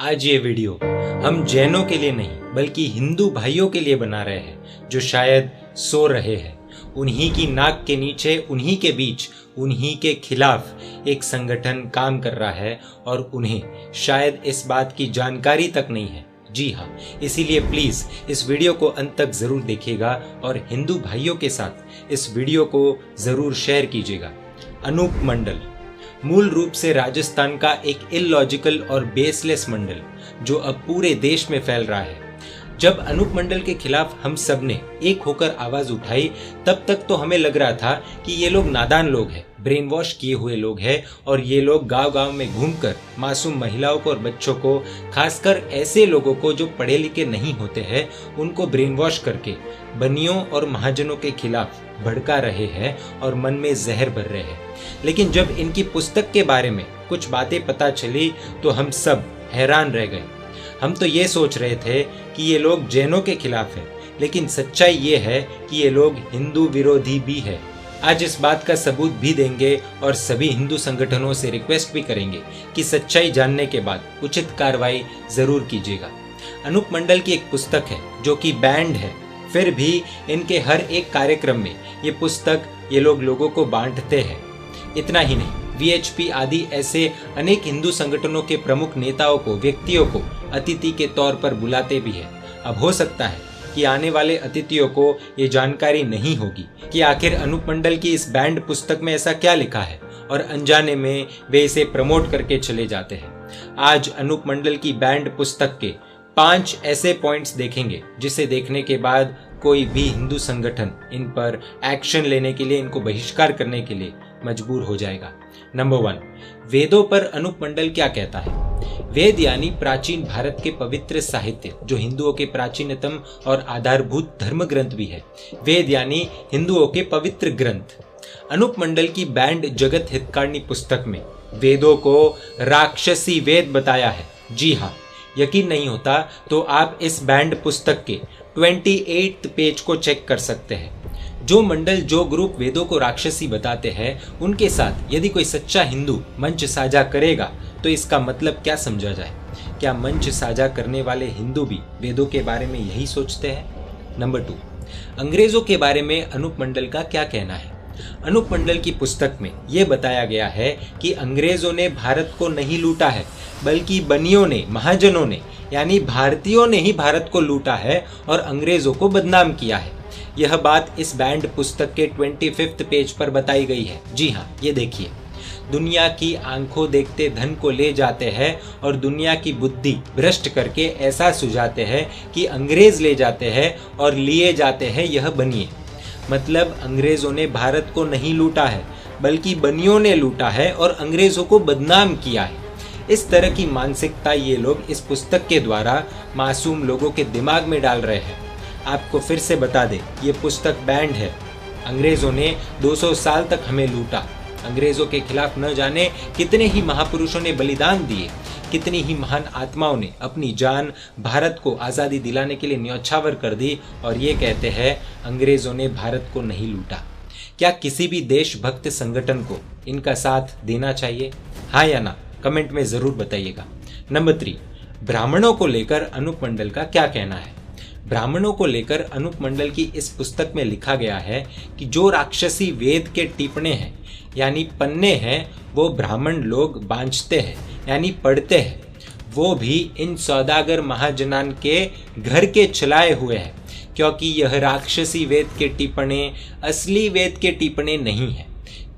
आज ये वीडियो हम जैनों के लिए नहीं बल्कि हिंदू भाइयों के लिए बना रहे हैं जो शायद सो रहे हैं। उन्हीं की नाक के नीचे, उन्हीं के बीच, उन्हीं के खिलाफ एक संगठन काम कर रहा है और उन्हें शायद इस बात की जानकारी तक नहीं है। जी हाँ, इसीलिए प्लीज इस वीडियो को अंत तक जरूर देखिएगा और हिंदू भाइयों के साथ इस वीडियो को जरूर शेयर कीजिएगा। अनूप मंडल मूल रूप से राजस्थान का एक इलॉजिकल और बेसलेस मंडल जो अब पूरे देश में फैल रहा है। जब अनूप मंडल के खिलाफ हम सब ने एक होकर आवाज उठाई तब तक तो हमें लग रहा था कि ये लोग नादान लोग हैं, ब्रेन वॉश किए हुए लोग हैं और ये लोग गांव-गांव में घूमकर मासूम महिलाओं को और बच्चों को, खासकर ऐसे लोगों को जो पढ़े लिखे नहीं होते हैं, उनको ब्रेन वॉश करके बनियों और महाजनों के खिलाफ भड़का रहे हैं और मन में जहर भर रहे हैं। लेकिन जब इनकी पुस्तक के बारे में कुछ बातें पता चली तो हम सब हैरान रह गए। हम तो ये सोच रहे थे कि ये लोग जैनों के खिलाफ हैं, लेकिन सच्चाई ये है कि ये लोग हिंदू विरोधी भी है। आज इस बात का सबूत भी देंगे और सभी हिंदू संगठनों से रिक्वेस्ट भी करेंगे कि सच्चाई जानने के बाद उचित कार्रवाई जरूर कीजिएगा। अनूप मंडल की एक पुस्तक है जो कि बैंड है, फिर भी इनके हर एक कार्यक्रम में ये पुस्तक ये लोगों को बांटते हैं। इतना ही नहीं, वीएचपी आदि ऐसे अनेक हिंदू संगठनों के प्रमुख नेताओं को, व्यक्तियों को अतिथि के तौर पर बुलाते भी है। अब हो सकता है कि आने वाले अतिथियों को ये जानकारी नहीं होगी कि आखिर अनूप मंडल की इस बैंड पुस्तक में ऐसा क्या लिखा है और अनजाने में वे इसे प्रमोट करके चले जाते हैं। आज अनूप मंडल की बैंड पुस्तक के 5 ऐसे पॉइंट्स देखेंगे जिसे देखने के बाद कोई भी हिंदू संगठन इन पर एक्शन लेने के लिए, इनको बहिष्कार करने के लिए मजबूर हो जाएगा। नंबर 1, वेदों पर अनूप मंडल क्या कहता है। वेद यानी प्राचीन भारत के पवित्र साहित्य जो हिंदुओं के प्राचीनतम और आधारभूत धर्म ग्रंथ भी है। वेद यानी हिंदुओं के पवित्र ग्रंथ। अनूप मंडल की बैंड जगत हितकारिणी पुस्तक में वेदों को राक्षसी वेद बताया है। जी हाँ, यकीन नहीं होता तो आप इस बैंड पुस्तक के 28 पेज को चेक कर सकते हैं। जो मंडल, जो ग्रुप वेदों को राक्षसी बताते हैं, उनके साथ यदि कोई सच्चा हिंदू मंच साझा करेगा तो इसका मतलब क्या समझा जाए। क्या मंच साझा करने वाले हिंदू भी वेदों के बारे में यही सोचते हैं। नंबर 2, अंग्रेजों के बारे में अनूप मंडल का क्या कहना है। अनूप मंडल की पुस्तक में यह बताया गया है कि अंग्रेजों ने भारत को नहीं लूटा है बल्कि बनियों ने, महाजनों ने यानी भारतीयों ने ही भारत को लूटा है और अंग्रेजों को बदनाम किया है। यह बात इस बैंड पुस्तक के 25 पेज पर बताई गई है। जी हाँ, ये देखिए, दुनिया की आंखों देखते धन को ले जाते हैं और दुनिया की बुद्धि भ्रष्ट करके ऐसा सुझाते हैं कि अंग्रेज ले जाते हैं और लिए जाते हैं यह बनिए। मतलब अंग्रेजों ने भारत को नहीं लूटा है बल्कि बनियों ने लूटा है और अंग्रेजों को बदनाम किया है। इस तरह की मानसिकता ये लोग इस पुस्तक के द्वारा मासूम लोगों के दिमाग में डाल रहे हैं। आपको फिर से बता दें, ये पुस्तक बैंड है। अंग्रेजों ने 200 साल तक हमें लूटा। अंग्रेजों के खिलाफ न जाने कितने ही महापुरुषों ने बलिदान दिए, कितनी ही महान आत्माओं ने अपनी जान भारत को आज़ादी दिलाने के लिए न्यौछावर कर दी और ये कहते हैं अंग्रेजों ने भारत को नहीं लूटा। क्या किसी भी देशभक्त संगठन को इनका साथ देना चाहिए? हाँ या ना, कमेंट में जरूर बताइएगा। नंबर 3, ब्राह्मणों को लेकर अनूप मंडल का क्या कहना है। ब्राह्मणों को लेकर अनूप मंडल की इस पुस्तक में लिखा गया है कि जो राक्षसी वेद के टिप्पणे हैं यानी पन्ने हैं, वो ब्राह्मण लोग बांचते हैं यानी पढ़ते हैं। वो भी इन सौदागर महाजनान के घर के चलाए हुए हैं, क्योंकि यह राक्षसी वेद के टिप्पणे असली वेद के टिप्पणे नहीं है।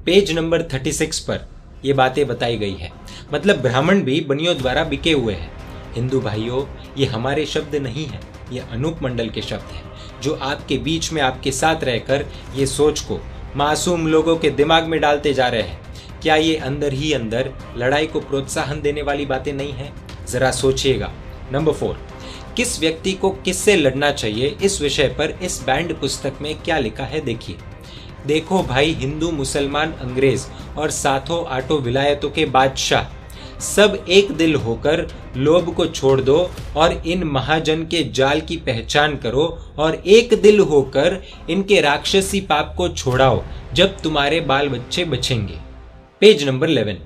पेज नंबर 36 पर ये बातें बताई गई है। मतलब ब्राह्मण भी बनियों द्वारा बिके हुए हैं। हिंदू भाइयों, ये हमारे शब्द नहीं है, ये अनूप मंडल के शब्द हैं जो आपके बीच में, आपके साथ रहकर ये सोच को मासूम लोगों के दिमाग में डालते जा रहे हैं। क्या ये अंदर ही अंदर लड़ाई को प्रोत्साहन देने वाली बातें नहीं है? जरा सोचिएगा। नंबर 4, किस व्यक्ति को किससे लड़ना चाहिए, इस विषय पर इस बैंड पुस्तक में क्या लिखा है देखिए। देखो भाई, हिंदू, मुसलमान, अंग्रेज और सातों आठों विलायतों के बादशाह सब एक दिल होकर लोभ को छोड़ दो और इन महाजन के जाल की पहचान करो और एक दिल होकर इनके राक्षसी पाप को छोड़ाओ, जब तुम्हारे बाल बच्चे बचेंगे। पेज नंबर 11,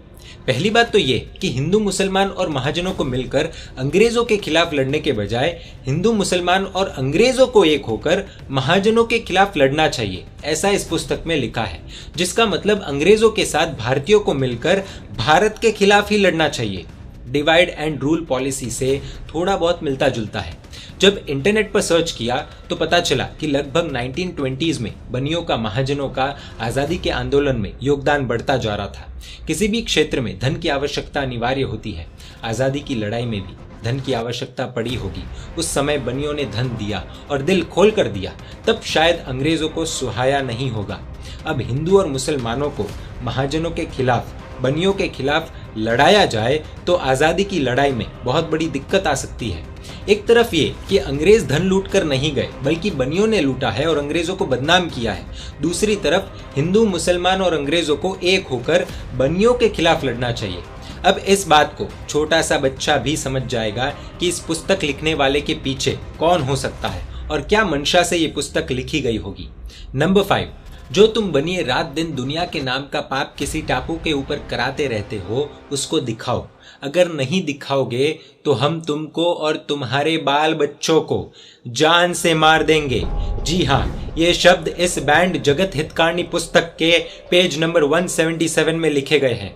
पहली बात तो ये कि हिंदू मुसलमान और महाजनों को मिलकर अंग्रेजों के खिलाफ लड़ने के बजाय हिंदू मुसलमान और अंग्रेजों को एक होकर महाजनों के खिलाफ लड़ना चाहिए, ऐसा इस पुस्तक में लिखा है। जिसका मतलब अंग्रेजों के साथ भारतीयों को मिलकर भारत के खिलाफ ही लड़ना चाहिए। डिवाइड एंड रूल पॉलिसी से थोड़ा बहुत मिलता जुलता है। जब इंटरनेट पर सर्च किया तो पता चला कि लगभग 1920s में बनियों का महाजनों का आज़ादी के आंदोलन में योगदान बढ़ता जा रहा था। किसी भी क्षेत्र में धन की आवश्यकता अनिवार्य होती है। आज़ादी की लड़ाई में भी धन की आवश्यकता पड़ी होगी। उस समय बनियों ने धन दिया और दिल खोल कर दिया, तब शायद अंग्रेजों को सुहाया नहीं होगा। अब हिंदू और मुसलमानों को महाजनों के खिलाफ, बनियों के खिलाफ लड़ाया जाए तो आज़ादी की लड़ाई में बहुत बड़ी दिक्कत आ सकती है। एक तरफ ये कि अंग्रेज धन लूट कर नहीं गए बल्कि बनियों ने लूटा है और अंग्रेजों को बदनाम किया है। दूसरी तरफ हिंदू, मुसलमान और अंग्रेजों को एक होकर बनियों के खिलाफ लड़ना चाहिए। अब इस बात को छोटा सा बच्चा भी समझ जाएगा कि इस पुस्तक लिखने वाले के पीछे कौन हो सकता है और क्या मंशा से ये पुस्तक लिखी गई होगी। नंबर 5, जो तुम बनिए रात दिन दुनिया के नाम का पाप किसी टापू के ऊपर कराते रहते हो, उसको दिखाओ। अगर नहीं दिखाओगे तो हम तुमको और तुम्हारे बाल बच्चों को जान से मार देंगे। जी हाँ, ये शब्द इस बैंड जगत हितकारणी पुस्तक के पेज नंबर 177 में लिखे गए हैं।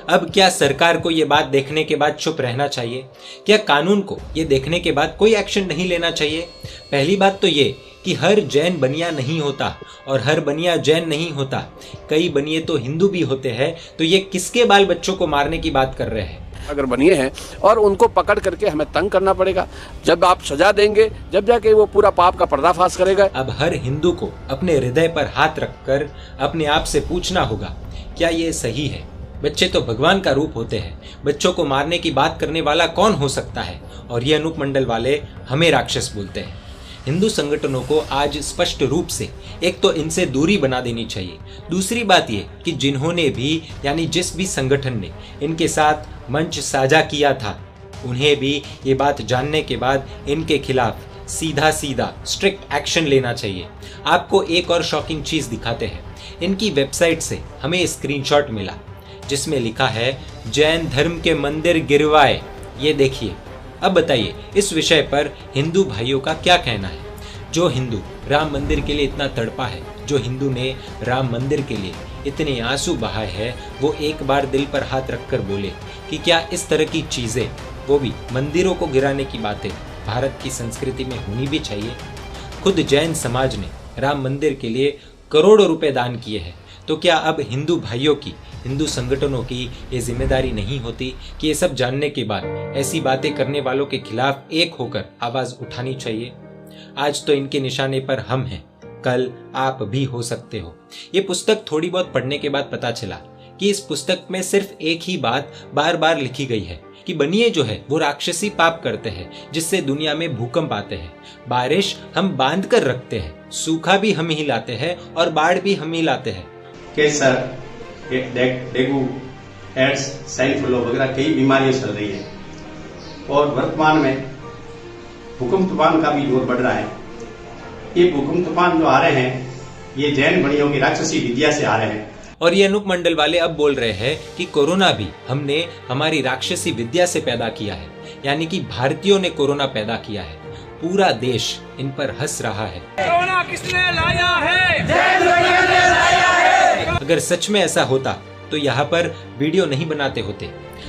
अब क्या सरकार को ये बात देखने के बाद चुप रहना चाहिए? क्या कानून को ये देखने के बाद कोई एक्शन नहीं लेना चाहिए? पहली बात तो ये कि हर जैन बनिया नहीं होता और हर बनिया जैन नहीं होता। कई बनिए तो हिंदू भी होते हैं, तो ये किसके बाल बच्चों को मारने की बात कर रहे हैं? अगर बनिए हैं और उनको पकड़ करके हमें तंग करना पड़ेगा। जब आप सजा देंगे जब जाके वो पूरा पाप का पर्दाफाश करेगा। अब हर हिंदू को अपने हृदय पर हाथ रखकर अपने आप से पूछना होगा, क्या ये सही है? बच्चे तो भगवान का रूप होते हैं। बच्चों को मारने की बात करने वाला कौन हो सकता है? और ये अनूप मंडल वाले हमें राक्षस बोलते हैं। हिंदू संगठनों को आज स्पष्ट रूप से एक तो इनसे दूरी बना देनी चाहिए। दूसरी बात ये कि जिन्होंने भी, यानी जिस भी संगठन ने इनके साथ मंच साझा किया था, उन्हें भी ये बात जानने के बाद इनके खिलाफ सीधा स्ट्रिक्ट एक्शन लेना चाहिए। आपको एक और शॉकिंग चीज दिखाते हैं। इनकी वेबसाइट से हमें स्क्रीनशॉट मिला जिसमें लिखा है, जैन धर्म के मंदिर गिरवाए। ये देखिए। अब बताइए इस विषय पर हिंदू भाइयों का क्या कहना है? जो हिंदू राम मंदिर के लिए इतना तड़पा है, जो हिंदू ने राम मंदिर के लिए इतने आंसू बहाए हैं, वो एक बार दिल पर हाथ रखकर बोले कि क्या इस तरह की चीजें, वो भी मंदिरों को गिराने की बातें, भारत की संस्कृति में होनी भी चाहिए? खुद जैन समाज ने राम मंदिर के लिए करोड़ों रुपए दान किए हैं, तो क्या अब हिंदू भाइयों की, हिंदू संगठनों की ये जिम्मेदारी नहीं होती कि ये सब जानने के बाद ऐसी बातें करने वालों के खिलाफ एक होकर आवाज उठानी चाहिए? आज तो इनके निशाने पर हम हैं, कल आप भी हो सकते हो। ये पुस्तक थोड़ी बहुत पढ़ने के बाद पता चला कि इस पुस्तक में सिर्फ एक ही बात बार बार लिखी गई है कि बनिए जो है वो राक्षसी पाप करते हैं जिससे दुनिया में भूकंप आते हैं। बारिश हम बांध कर रखते हैं, सूखा भी हम ही लाते हैं और बाढ़ भी हम ही लाते हैं। Cancer, dengue, AIDS, swine flu वगैरह कई बीमारियां चल रही है और वर्तमान में भूकंप तूफान का भी जोर बढ़ रहा है। ये भूकंप तूफान जो आ रहे हैं, ये जैन बनियों की राक्षसी विद्या से आ रहे हैं। और ये अनूप मंडल वाले अब बोल रहे हैं कि कोरोना भी हमने हमारी राक्षसी विद्या से पैदा किया है, यानी कि भारतीयों ने कोरोना पैदा किया है। पूरा देश इन पर हंस रहा है। कोरोना किसने लाया है? जैन बनिया ने लाया है। अगर सच में ऐसा होता तो यहाँ पर वीडियो नहीं बनाते होते।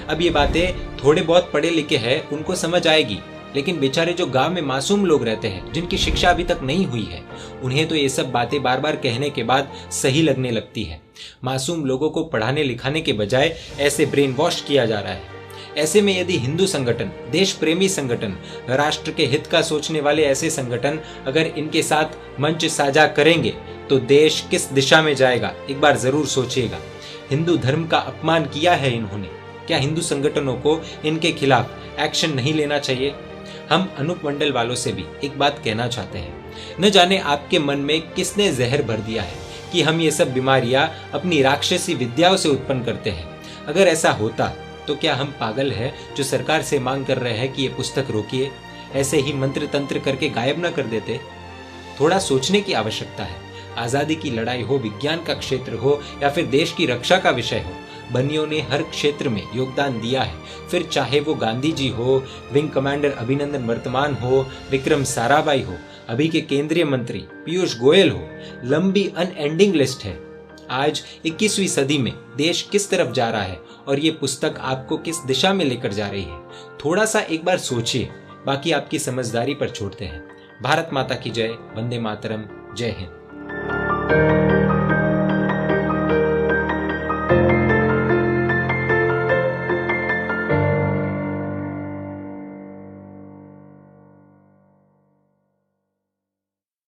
अब ये बातें थोड़े बहुत पढ़े लिखे हैं उनको समझ आएगी, लेकिन बेचारे जो गांव में मासूम लोग रहते हैं, जिनकी शिक्षा अभी तक नहीं हुई है, उन्हें तो ये सब बातें बार बार कहने के बाद सही लगने लगती है। मासूम लोगों को पढ़ाने लिखाने के बजाय ऐसे ब्रेन वॉश किया जा रहा है। ऐसे में यदि हिंदू संगठन, देश प्रेमी संगठन, राष्ट्र के हित का सोचने वाले ऐसे संगठन अगर इनके साथ मंच साझा करेंगे तो देश किस दिशा में जाएगा, एक बार जरूर सोचिएगा। हिंदू धर्म का अपमान किया है इन्होंने। क्या हिंदू संगठनों को इनके खिलाफ एक्शन नहीं लेना चाहिए? हम अनूप मंडल वालों से भी एक बात कहना चाहते हैं, न जाने आपके मन में किसने जहर भर दिया है कि हम ये सब बीमारियां अपनी राक्षसी विद्याओं से उत्पन्न करते हैं। अगर ऐसा होता तो क्या हम पागल हैं जो सरकार से मांग कर रहे हैं कि ये पुस्तक रोकिए? ऐसे ही मंत्र तंत्र करके गायब न कर देते? थोड़ा सोचने की आवश्यकता है। आजादी की लड़ाई हो, विज्ञान का क्षेत्र हो या फिर देश की रक्षा का विषय हो, बनियों ने हर क्षेत्र में योगदान दिया है, फिर चाहे वो गांधी जी हो, विंग कमांडर अभिनंदन वर्तमान हो, विक्रम साराभाई हो, अभी के केंद्रीय मंत्री पीयूष गोयल हो, लंबी अनएंडिंग लिस्ट है। आज 21वीं सदी में देश किस तरफ जा रहा है और ये पुस्तक आपको किस दिशा में लेकर जा रही है, थोड़ा सा एक बार सोचिए, बाकी आपकी समझदारी पर छोड़ते हैं। भारत माता की जय, वंदे मातरम, जय हिंद।